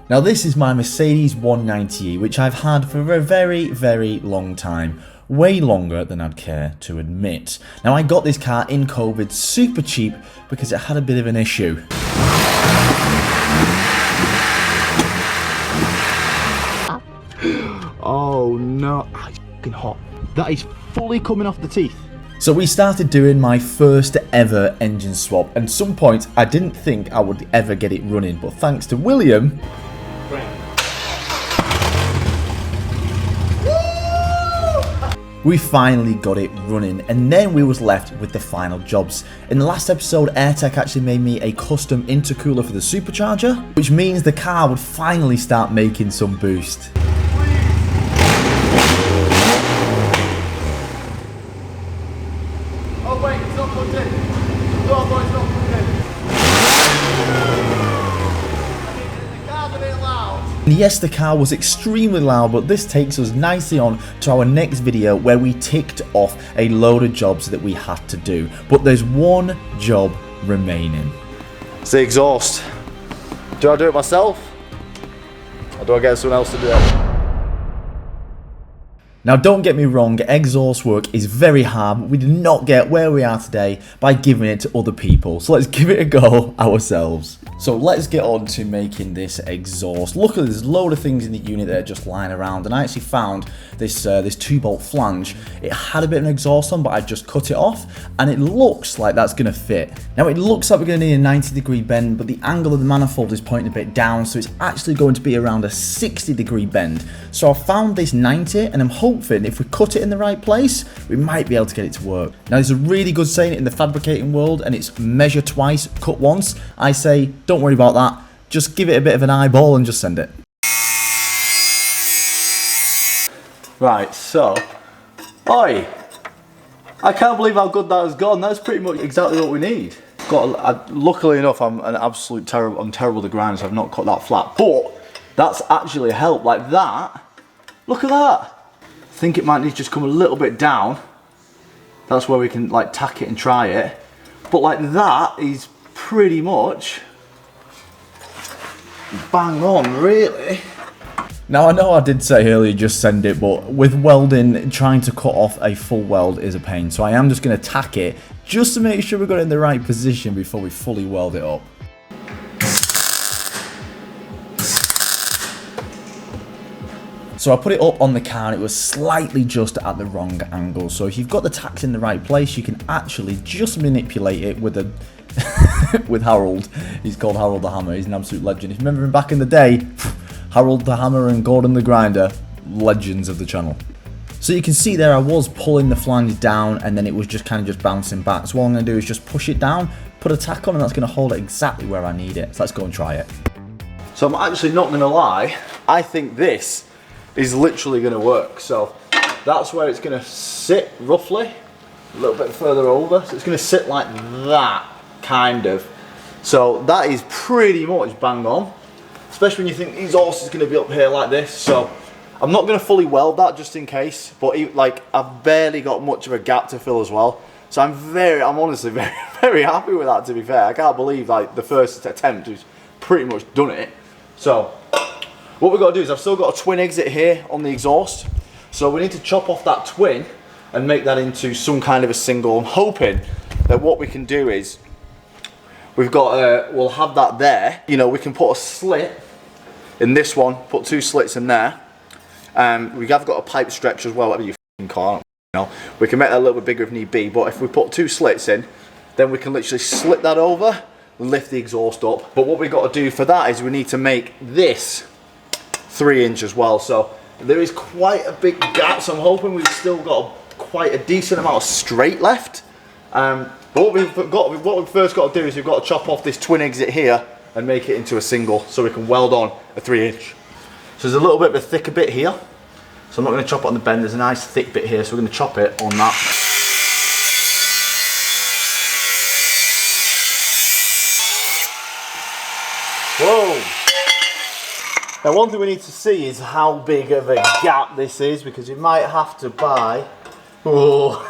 Now this is my Mercedes 190e, which I've had for a very, very long time. Way longer than I'd care to admit. Now I got this car in COVID super cheap because it had a bit of an issue. Oh no, it's fucking hot. That is fully coming off the teeth. So we started doing my first ever engine swap, and at some point I didn't think I would ever get it running, but thanks to William, we finally got it running, and then we was left with the final jobs. In the last episode, AirTech actually made me a custom intercooler for the Supercharger, which means the car would finally start making some boost. Oh wait, it's not plugged in. Oh boy, it's not plugged in. The car's a bit loud. And yes, the car was extremely loud, but this takes us nicely on to our next video where we ticked off a load of jobs that we had to do. But there's one job remaining. It's the exhaust. Do I do it myself? Or do I get someone else to do it? Now don't get me wrong, exhaust work is very hard, but we did not get where we are today by giving it to other people. So let's give it a go ourselves. So let's get on to making this exhaust. Luckily there's a load of things in the unit that are just lying around, and I actually found this 2-bolt flange. It had a bit of an exhaust on, but I just cut it off, and it looks like that's going to fit. Now it looks like we're going to need a 90-degree bend, but the angle of the manifold is pointing a bit down, so it's actually going to be around a 60-degree bend. So I found this 90, and I'm hoping if we cut it in the right place, we might be able to get it to work. Now there's a really good saying in the fabricating world, and it's measure twice, cut once. I say, don't worry about that. Just give it a bit of an eyeball and just send it. Right, so, oi! I can't believe how good that has gone. That's pretty much exactly what we need. Luckily enough, I'm terrible to grind, so I've not cut that flat. But that's actually a help. Like that. Look at that. I think it might need to just come a little bit down. That's where we can like tack it and try it. But like that is pretty much bang on, really. Now I know I did say earlier just send it, but with welding, trying to cut off a full weld is a pain. So I am just going to tack it just to make sure we got it in the right position before we fully weld it up. So I put it up on the car and it was slightly just at the wrong angle. So if you've got the tacks in the right place, you can actually just manipulate it with a with Harold. He's called Harold the Hammer. He's an absolute legend. If you remember him back in the day, Harold the Hammer and Gordon the Grinder, legends of the channel. So you can see there I was pulling the flange down and then it was just kind of just bouncing back. So what I'm going to do is just push it down, put a tack on, and that's going to hold it exactly where I need it. So let's go and try it. So I'm actually not going to lie, I think this is literally going to work. So that's where it's going to sit roughly, a little bit further over. So it's going to sit like that, kind of. So that is pretty much bang on, especially when you think the exhaust is going to be up here like this. So I'm not going to fully weld that just in case, but like I've barely got much of a gap to fill as well. So I'm honestly very, very happy with that, to be fair. I can't believe like the first attempt has pretty much done it. So what we've got to do is I've still got a twin exit here on the exhaust. So we need to chop off that twin and make that into some kind of a single. I'm hoping that what we can do is we've got we'll have that there. You know, we can put a slit in this one, put 2 slits in there. We have got a pipe stretch as well, whatever you f***ing call it. You know, we can make that a little bit bigger if need be, but if we put 2 slits in, then we can literally slit that over, lift the exhaust up. But what we've got to do for that is we need to make this 3" as well. So there is quite a big gap, so I'm hoping we've still got quite a decent amount of straight left. But what we've first got to do is we've got to chop off this twin exit here and make it into a single so we can weld on a 3". So there's a little bit of a thicker bit here. So I'm not going to chop it on the bend, there's a nice thick bit here, so we're going to chop it on that. Whoa! Now one thing we need to see is how big of a gap this is, because you might have to buy... Oh.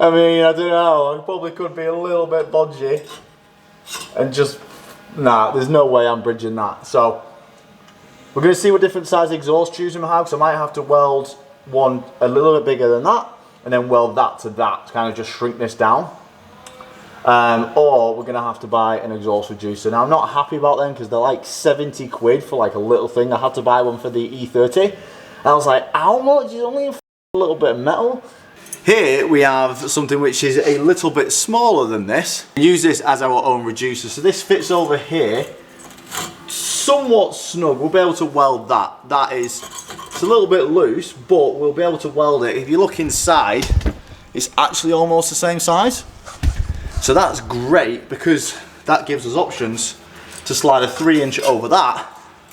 I mean, I don't know, I probably could be a little bit bodgy and just Nah, there's no way I'm bridging that. So we're going to see what different size exhaust tubes we have. So I might have to weld one a little bit bigger than that, and then weld that to kind of just shrink this down. Or we're going to have to buy an exhaust reducer. Now I'm not happy about them because they're like 70 quid for like a little thing. I had to buy one for the E30. And I was like, how much? It's only a little bit of metal. Here we have something which is a little bit smaller than this. We use this as our own reducer. So this fits over here, somewhat snug. We'll be able to weld that. It's a little bit loose, but we'll be able to weld it. If you look inside, it's actually almost the same size. So that's great because that gives us options to slide a 3-inch over that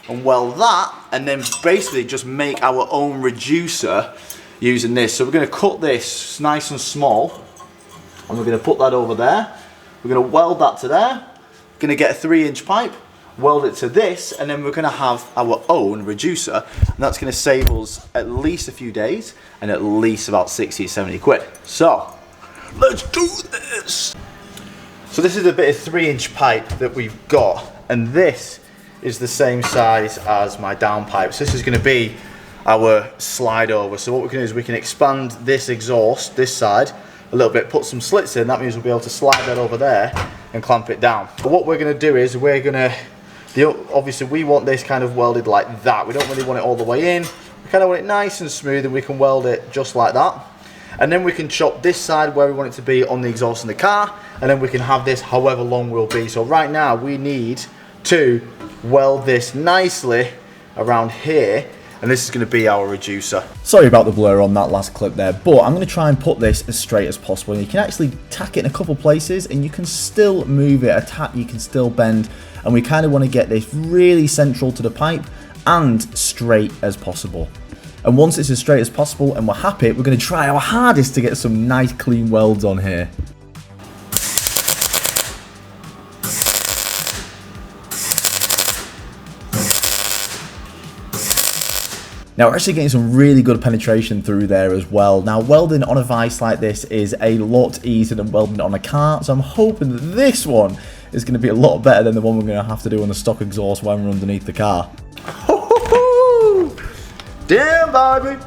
and weld that, and then basically just make our own reducer using this. So we're going to cut this nice and small, and we're going to put that over there. We're going to weld that to there. We're going to get a 3-inch pipe, weld it to this, and then we're going to have our own reducer, and that's going to save us at least a few days and at least about 60, 70 quid. So let's do this. So this is a bit of 3-inch pipe that we've got, and this is the same size as my downpipe. So this is going to be our slide over. So what we can do is we can expand this exhaust, this side, a little bit, put some slits in. That means we'll be able to slide that over there and clamp it down. But what we're going to do is we're going to, obviously we want this kind of welded like that. We don't really want it all the way in. We kind of want it nice and smooth, and we can weld it just like that. And then we can chop this side where we want it to be on the exhaust in the car, and then we can have this however long we'll be. So right now we need to weld this nicely around here, and this is going to be our reducer. Sorry about the blur on that last clip there, but I'm going to try and put this as straight as possible. And you can actually tack it in a couple places, and you can still move it. A tack you can still bend, and we kind of want to get this really central to the pipe and straight as possible. And once it's as straight as possible and we're happy, we're going to try our hardest to get some nice clean welds on here. Now we're actually getting some really good penetration through there as well. Now welding on a vise like this is a lot easier than welding it on a car, so I'm hoping that this one is going to be a lot better than the one we're going to have to do on the stock exhaust when we're underneath the car. Damn, baby.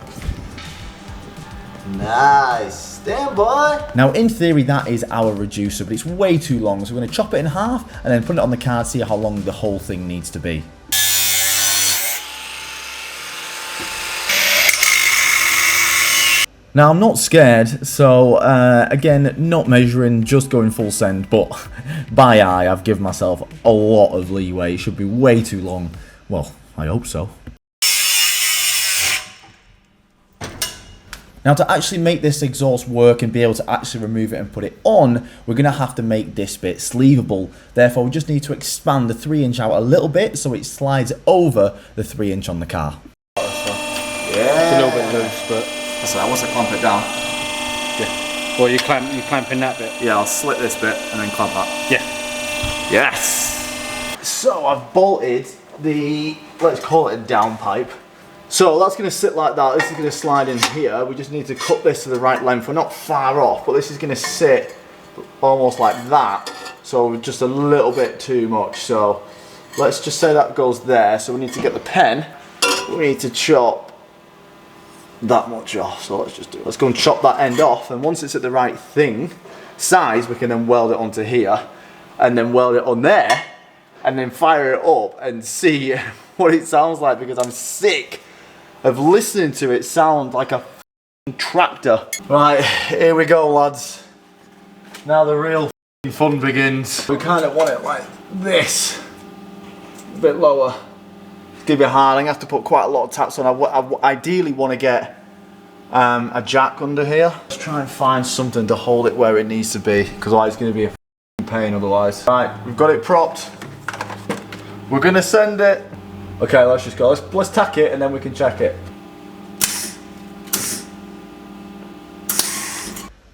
Nice. Damn, boy. Now, in theory, that is our reducer, but it's way too long. So we're going to chop it in half and then put it on the card, see how long the whole thing needs to be. Now, I'm not scared, so again, not measuring, just going full send, but by eye, I've given myself a lot of leeway. It should be way too long. Well, I hope so. Now, to actually make this exhaust work and be able to actually remove it and put it on, we're going to have to make this bit sleevable. Therefore, we just need to expand the 3-inch out a little bit so it slides over the 3-inch on the car. Yeah. It's a little bit loose, but So once I clamp it down. yeah. Well, you clamping that bit. Yeah, I'll slit this bit and then clamp that. Yeah. Yes. So I've bolted the, let's call it a downpipe. So that's going to sit like that. This is going to slide in here. We just need to cut this to the right length. We're not far off, but this is going to sit almost like that. So just a little bit too much. So let's just say that goes there. So we need to get the pen. We need to chop that much off. So let's just do it. Let's go and chop that end off. And once it's at the right size, we can then weld it onto here and then weld it on there and then fire it up and see what it sounds like, because I'm sick of listening to it sound like a tractor. Right, here we go, lads. Now the real fun begins. We kind of want it like this, a bit lower. It's gonna be hard. I'm gonna have to put quite a lot of taps on. I ideally want to get a jack under here. Let's try and find something to hold it where it needs to be, because it's gonna be a pain otherwise. Right, we've got it propped. We're gonna send it. Okay, let's just go. Let's tack it and then we can check it.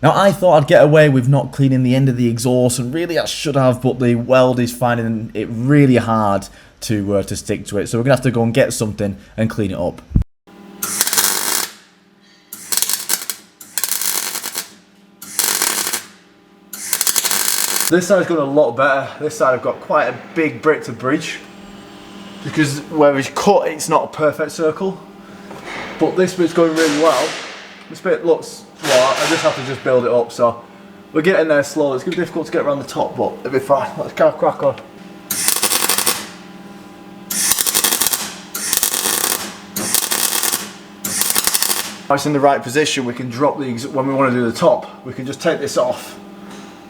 Now, I thought I'd get away with not cleaning the end of the exhaust, and really I should have, but the weld is finding it really hard to stick to it. So we're gonna have to go and get something and clean it up. This side's going a lot better. This side I've got quite a big brick to bridge, because where it's cut it's not a perfect circle, but this bit's going really well. This bit looks, well, I just have to just build it up, so we're getting there slowly. It's going to be difficult to get around the top, but it'll be fine. Let's crack on. Now it's in the right position, we can drop the, when we want to do the top, we can just take this off,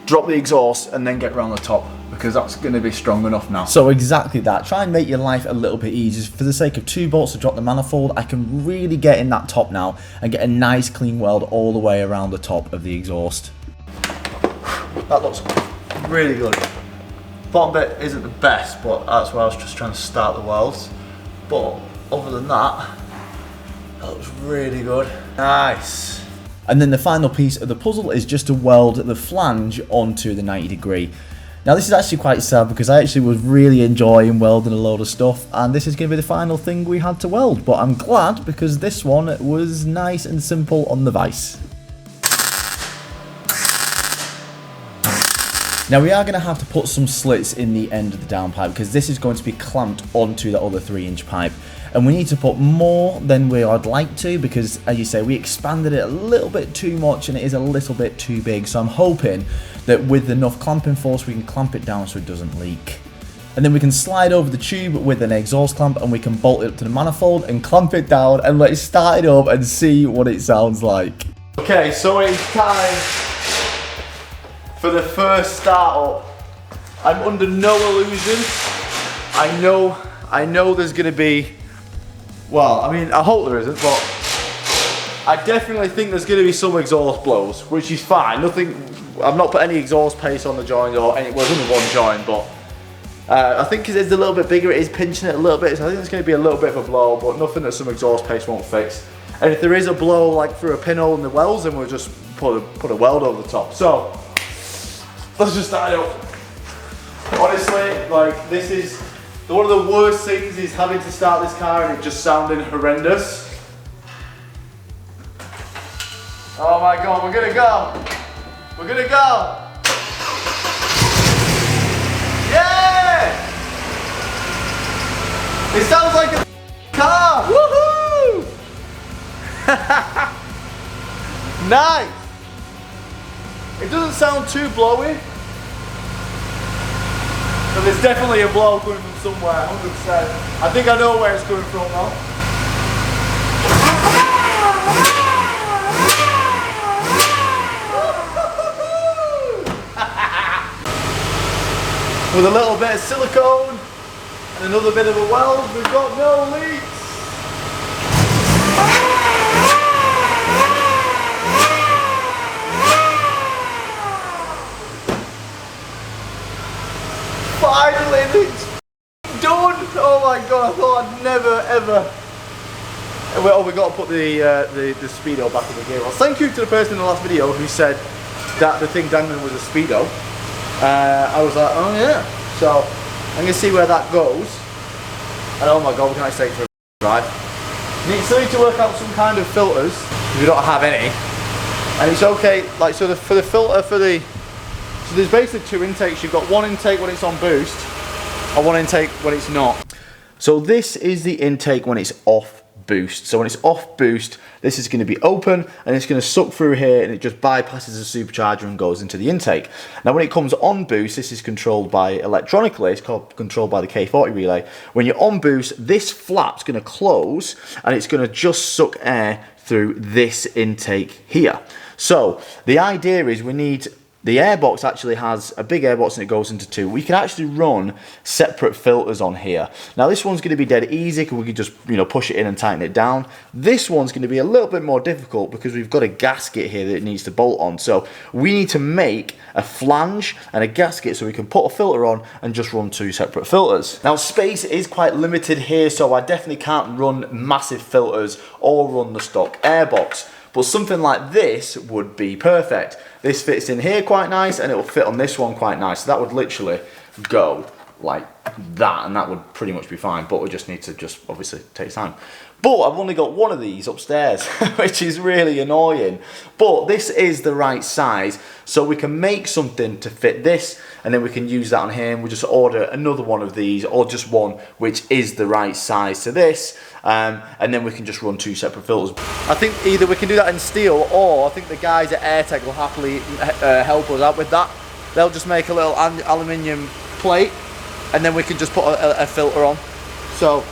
drop the exhaust and then get around the top, because that's going to be strong enough now. So exactly that. Try and make your life a little bit easier. For the sake of 2 bolts to drop the manifold, I can really get in that top now and get a nice clean weld all the way around the top of the exhaust. That looks really good. Bottom bit isn't the best, but that's why I was just trying to start the welds. But other than that, that looks really good. Nice. And then the final piece of the puzzle is just to weld the flange onto the 90 degree. Now this is actually quite sad, because I actually was really enjoying welding a load of stuff, and this is going to be the final thing we had to weld, but I'm glad because this one was nice and simple on the vise. Now we are going to have to put some slits in the end of the downpipe, because this is going to be clamped onto the other 3-inch pipe. And we need to put more than we would like to, because as you say, we expanded it a little bit too much and it is a little bit too big. So I'm hoping that with enough clamping force we can clamp it down so it doesn't leak. And then we can slide over the tube with an exhaust clamp and we can bolt it up to the manifold and clamp it down, and let's start it up and see what it sounds like. Okay, so it's time for the first start up. I'm under no illusion. I know there's gonna be, well, I mean, I hope there isn't, but I definitely think there's gonna be some exhaust blows, which is fine. Nothing, I've not put any exhaust paste on the joint or any, well, there's only one joint, but I think because it's a little bit bigger, it is pinching it a little bit, so I think it's gonna be a little bit of a blow, but nothing that some exhaust paste won't fix. And if there is a blow, like through a pinhole in the welds, then we'll just put a weld over the top. So, let's just start it up. Honestly, like, this is one of the worst things, is having to start this car and it just sounding horrendous. Oh my god, we're gonna go! We're gonna go! Yeah! It sounds like a car! Woohoo! Nice! It doesn't sound too blowy. But there's definitely a blow coming from somewhere, 100%. I think I know where it's coming from now. With a little bit of silicone and another bit of a weld, we've got no leaks. Finally, it's done! Oh my god, I thought I'd never ever. Well, we got to put the speedo back in the gear. Well, thank you to the person in the last video who said that the thing dangling was a speedo. I was like, oh yeah. So I'm gonna see where that goes. And oh my god, we can actually take it for a drive. Still need to work out some kind of filters, if we don't have any. And it's okay, like, so for the filter for the. So there's basically 2 intakes. You've got one intake when it's on boost, or one intake when it's not. So this is the intake when it's off boost. So when it's off boost, this is going to be open and it's going to suck through here and it just bypasses the supercharger and goes into the intake. Now when it comes on boost, this is controlled by electronically, it's controlled by the K40 relay. When you're on boost, this flap's going to close and it's going to just suck air through this intake here. So the idea is we need, the airbox actually has a big airbox and it goes into 2. We can actually run separate filters on here. Now this one's going to be dead easy because we can just, you know, push it in and tighten it down. This one's going to be a little bit more difficult because we've got a gasket here that it needs to bolt on. So we need to make a flange and a gasket so we can put a filter on and just run 2 separate filters. Now space is quite limited here, so I definitely can't run massive filters or run the stock airbox. But something like this would be perfect. This fits in here quite nice and it will fit on this one quite nice. So that would literally go like that, and that would pretty much be fine, but we just need to just obviously take time. But I've only got one of these upstairs, which is really annoying. But this is the right size, so we can make something to fit this, and then we can use that on here, and we'll just order another one of these, or just one which is the right size to this, and then we can just run 2 separate filters. I think either we can do that in steel, or I think the guys at AirTech will happily help us out with that. They'll just make a little aluminium plate, and then we can just put a filter on. So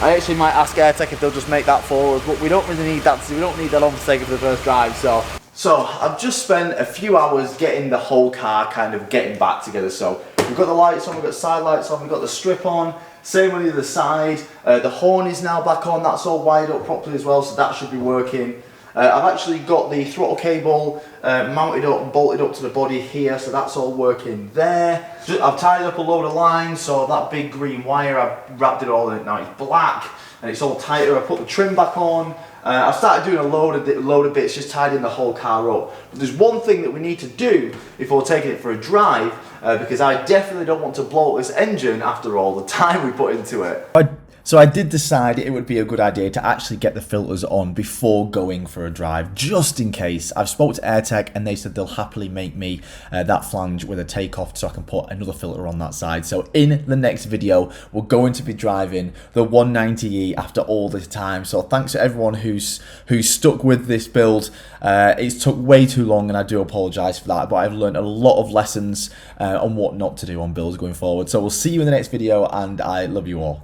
I actually might ask AirTech if they'll just make that for us, but we don't really need that. We don't need that on for the sake of the first drive. So I've just spent a few hours getting the whole car kind of getting back together. So we've got the lights on, we've got side lights on, we've got the strip on. Same on the other side. The horn is now back on. That's all wired up properly as well, so that should be working. I've actually got the throttle cable mounted up and bolted up to the body here, so that's all working there. I've tied up a load of lines, so that big green wire, I've wrapped it all in it now. It's black and it's all tighter. I put the trim back on. I've started doing a load of bits, just tidying the whole car up. But there's one thing that we need to do before taking it for a drive, because I definitely don't want to blow up this engine after all the time we put into it. So I did decide it would be a good idea to actually get the filters on before going for a drive, just in case. I've spoke to AirTech and they said they'll happily make me that flange with a takeoff so I can put another filter on that side. So in the next video, we're going to be driving the 190E after all this time. So thanks to everyone who's stuck with this build. It's took way too long and I do apologise for that, but I've learned a lot of lessons on what not to do on builds going forward. So we'll see you in the next video and I love you all.